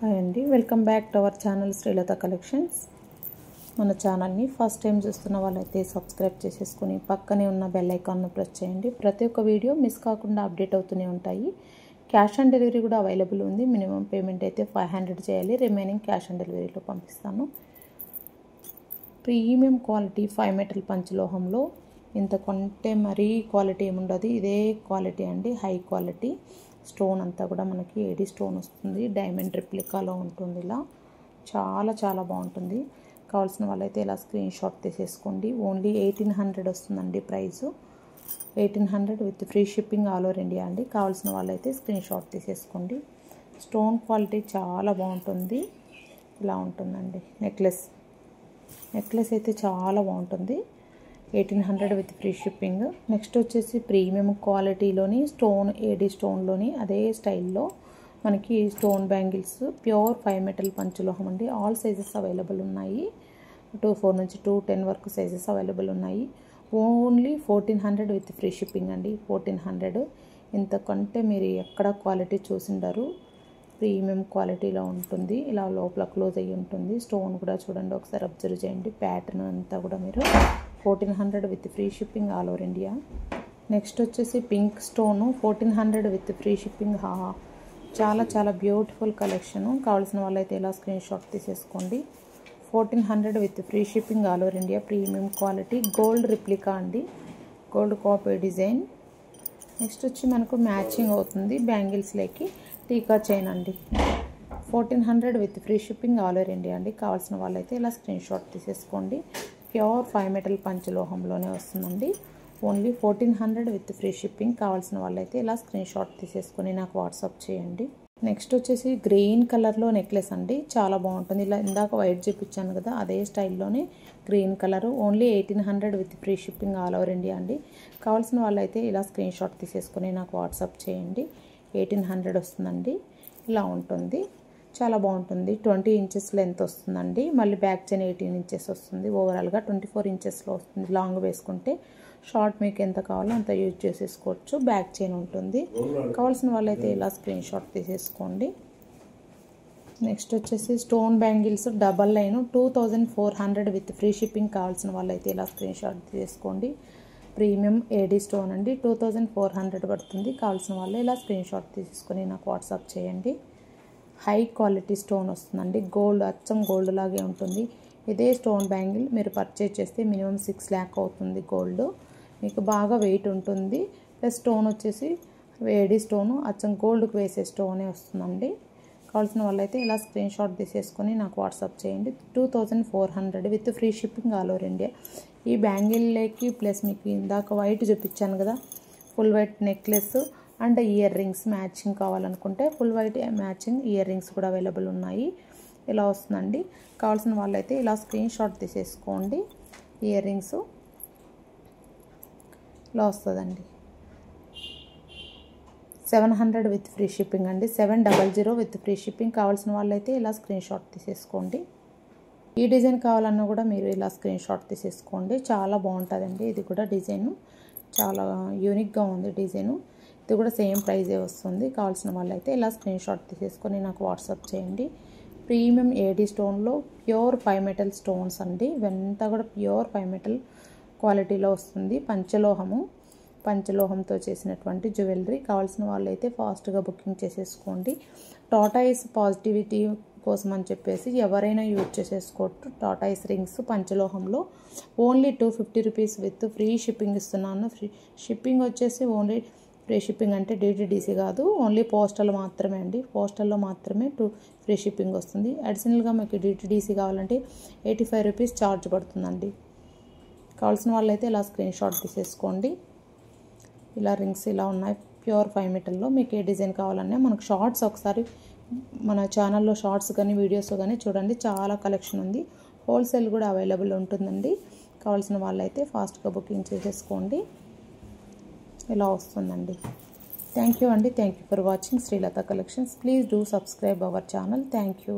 Hi అండి, welcome back to our channel Srilatha collections. మన ఛానల్ని ఫస్ట్ టైం చూస్తున్న వాళ్ళైతే సబ్స్క్రైబ్ చేసేసుకుని పక్కనే ఉన్న బెల్ ఐకాన్ను ప్రెస్ చేయండి. ప్రతి ఒక్క వీడియో మిస్ కాకుండా అప్డేట్ అవుతూనే ఉంటాయి. క్యాష్ ఆన్ డెలివరీ కూడా అవైలబుల్ ఉంది. మినిమం పేమెంట్ అయితే 500 చేయాలి, రిమైనింగ్ క్యాష్ ఆన్ డెలివరీలో పంపిస్తాను. ప్రీమియం క్వాలిటీ 5 మీటర్ల పంచలోహంలో ఇంతకంటే మరీ క్వాలిటీ ఏముండదు. ఇదే క్వాలిటీ అండి, హై క్వాలిటీ. స్టోన్ అంతా కూడా మనకి ఏడి స్టోన్ వస్తుంది, డైమండ్ రిప్లికాలో ఉంటుంది. ఇలా చాలా చాలా బాగుంటుంది. కావాల్సిన వాళ్ళైతే ఇలా స్క్రీన్ షాట్ తీసేసుకోండి. ఓన్లీ 1800 వస్తుందండి price. 1800 with free shipping all over India అండి. కావాల్సిన వాళ్ళైతే స్క్రీన్ షాట్ తీసేసుకోండి. స్టోన్ క్వాలిటీ చాలా బాగుంటుంది. ఇలా ఉంటుందండి నెక్లెస్ అయితే చాలా బాగుంటుంది. 1800 విత్ ఫ్రీ షిప్పింగ్. నెక్స్ట్ వచ్చేసి ప్రీమియం క్వాలిటీలోని స్టోన్ ఏడి స్టోన్లోని అదే స్టైల్లో మనకి స్టోన్ బ్యాంగిల్స్ ప్యూర్ 5 మీటర్ల పంచలోహం అండి. ఆల్ సైజెస్ అవైలబుల్ ఉన్నాయి. 24 నుంచి 210 వరకు సైజెస్ అవైలబుల్ ఉన్నాయి. ఓన్లీ 1400 విత్ ఫ్రీ షిప్పింగ్ అండి. 1400. ఇంతకంటే మీరు ఎక్కడ క్వాలిటీ చూసిండరు. ప్రీమియం క్వాలిటీలో ఉంటుంది. ఇలా లోపల క్లోజ్ అయ్యి ఉంటుంది. స్టోన్ కూడా చూడండి, ఒకసారి అబ్జర్వ్ చేయండి. ప్యాటర్న్ అంతా కూడా మీరు 1400 with free shipping all over India. Next వచ్చేసి pink stone 1400 with free shipping. చాలా చాలా బ్యూటిఫుల్ కలెక్షను. కావాల్సిన వాళ్ళైతే ఇలా స్క్రీన్ షాట్ తీసేసుకోండి. 1400 with free shipping all over India. Premium quality gold replica అండి, గోల్డ్ కాపీ డిజైన్. నెక్స్ట్ వచ్చి మనకు మ్యాచింగ్ అవుతుంది బ్యాంగిల్స్లోకి టీకా చైన్ అండి. 1400 with free shipping all over India అండి. కావాల్సిన వాళ్ళైతే ఇలా స్క్రీన్ షాట్ తీసేసుకోండి. ప్యూర్ 5 మీటర్ల పంచలోహంలోనే వస్తుందండి. Only 1400 with free shipping. కావాల్సిన వాళ్ళైతే ఇలా స్క్రీన్ షాట్ తీసేసుకొని నాకు వాట్సాప్ చేయండి. నెక్స్ట్ వచ్చేసి గ్రీన్ కలర్లో నెక్లెస్ అండి, చాలా బాగుంటుంది. ఇలా ఇందాక వైట్ చూపించాను కదా, అదే స్టైల్లోనే green colour. Only 1800 with free shipping all over India అండి. కావాల్సిన వాళ్ళైతే ఇలా స్క్రీన్ షాట్ తీసేసుకొని నాకు వాట్సాప్ చేయండి. 1800 వస్తుందండి. ఇలా ఉంటుంది, చాలా బాగుంటుంది. 20 ఇంచెస్ లెంత్ వస్తుందండి. మళ్ళీ బ్యాక్ చైన్ 18 ఇంచెస్ వస్తుంది. ఓవరాల్గా 24 ఇంచెస్లో వస్తుంది. లాంగ్ వేసుకుంటే షార్ట్ మీకు ఎంత కావాలో అంత యూజ్ చేసేసుకోవచ్చు. బ్యాక్ చైన్ ఉంటుంది. కావాల్సిన వాళ్ళైతే ఇలా స్క్రీన్ షాట్ తీసేసుకోండి. నెక్స్ట్ వచ్చేసి stone bangles double line 2400 with free shipping. కావాల్సిన వాళ్ళైతే ఇలా స్క్రీన్ షాట్ తీసేసుకోండి. ప్రీమియం ఏడి స్టోన్ అండి, 2400 పడుతుంది. కావాల్సిన వాళ్ళు ఇలా స్క్రీన్ షాట్ తీసుకొని నాకు వాట్సాప్ చేయండి. హై క్వాలిటీ స్టోన్ వస్తుందండి. గోల్డ్, అచ్చం గోల్డ్ లాగే ఉంటుంది. ఇదే స్టోన్ బ్యాంగిల్ మీరు పర్చేజ్ చేస్తే మినిమం 6 lakh అవుతుంది. గోల్డ్ మీకు బాగా వెయిట్ ఉంటుంది. ప్లస్ స్టోన్ వచ్చేసి ఏడి స్టోను, అచ్చం గోల్డ్కి వేసే స్టోనే వస్తుందండి. కావాల్సిన వాళ్ళైతే ఇలా స్క్రీన్ షాట్ తీసేసుకొని నాకు వాట్సాప్ చేయండి. 2400 with free shipping all over India. ఈ బ్యాంగిల్లోకి ప్లస్ మీకు ఇందాక వైట్ చూపించాను కదా, full white necklace and earrings matching కావాలనుకుంటే full white matching earrings కూడా అవైలబుల్ ఉన్నాయి. ఇలా వస్తుందండి. కావాల్సిన వాళ్ళైతే ఇలా స్క్రీన్ షాట్ తీసేసుకోండి. ఇయర్ రింగ్స్ ఇలా వస్తుందండి. 700 విత్ ఫ్రీ షిప్పింగ్ అండి. 700 విత్ ఫ్రీ షిప్పింగ్. కావాల్సిన వాళ్ళైతే ఇలా స్క్రీన్ షాట్ తీసేసుకోండి. ఈ డిజైన్ కావాలన్నా కూడా మీరు ఇలా స్క్రీన్ షాట్ తీసేసుకోండి. చాలా బాగుంటుందండి. ఇది కూడా డిజైను చాలా యూనిక్గా ఉంది డిజైను. ఇది కూడా సేమ్ ప్రైజే వస్తుంది. కావాల్సిన వాళ్ళైతే ఇలా స్క్రీన్ షాట్ తీసేసుకొని నాకు వాట్సాప్ చేయండి. ప్రీమియం ఏడి స్టోన్లో ప్యూర్ 5 మీటల్ స్టోన్స్ అండి. ఇవంతా కూడా ప్యూర్ 5 మీటల్ క్వాలిటీలో వస్తుంది. పంచలోహంతో చేసినటువంటి జ్యువెలరీ. కావాల్సిన వాళ్ళైతే ఫాస్ట్గా బుకింగ్ చేసేసుకోండి. టాటాయిస్ పాజిటివిటీ కోసం అని చెప్పేసి ఎవరైనా యూజ్ చేసేసుకోవచ్చు. టాటాయిస్ రింగ్స్ పంచలోహంలో only 250 rupees with free shipping ఇస్తున్నాను. ఫ్రీ షిప్పింగ్ వచ్చేసి ఓన్లీ ఫ్రీ షిప్పింగ్ అంటే డిటిడిసి కాదు, ఓన్లీ పోస్టల్ మాత్రమే అండి. పోస్టల్లో మాత్రమే ఫ్రీ షిప్పింగ్ వస్తుంది. అడిషనల్గా మీకు డిటిడిసి కావాలంటే 85 రూపీస్ ఛార్జ్ పడుతుందండి. కావాల్సిన వాళ్ళైతే ఇలా స్క్రీన్ షాట్ తీసేసుకోండి. ఇలా రింగ్స్ ఇలా ఉన్నాయి ప్యూర్ 5 మీటర్లో. మీకు ఏ డిజైన్ కావాలన్నా మనకు షార్ట్స్ ఒకసారి మన ఛానల్లో షార్ట్స్ కానీ వీడియోస్ కానీ చూడండి, చాలా కలెక్షన్ ఉంది. హోల్సేల్ కూడా అవైలబుల్ ఉంటుందండి. కావాల్సిన వాళ్ళైతే ఫాస్ట్గా బుకింగ్ చేసేసుకోండి. ఇలా వస్తుందండి. థ్యాంక్ యూ అండి. Thank you for watching Srilatha collections. Please do subscribe our channel. Thank you.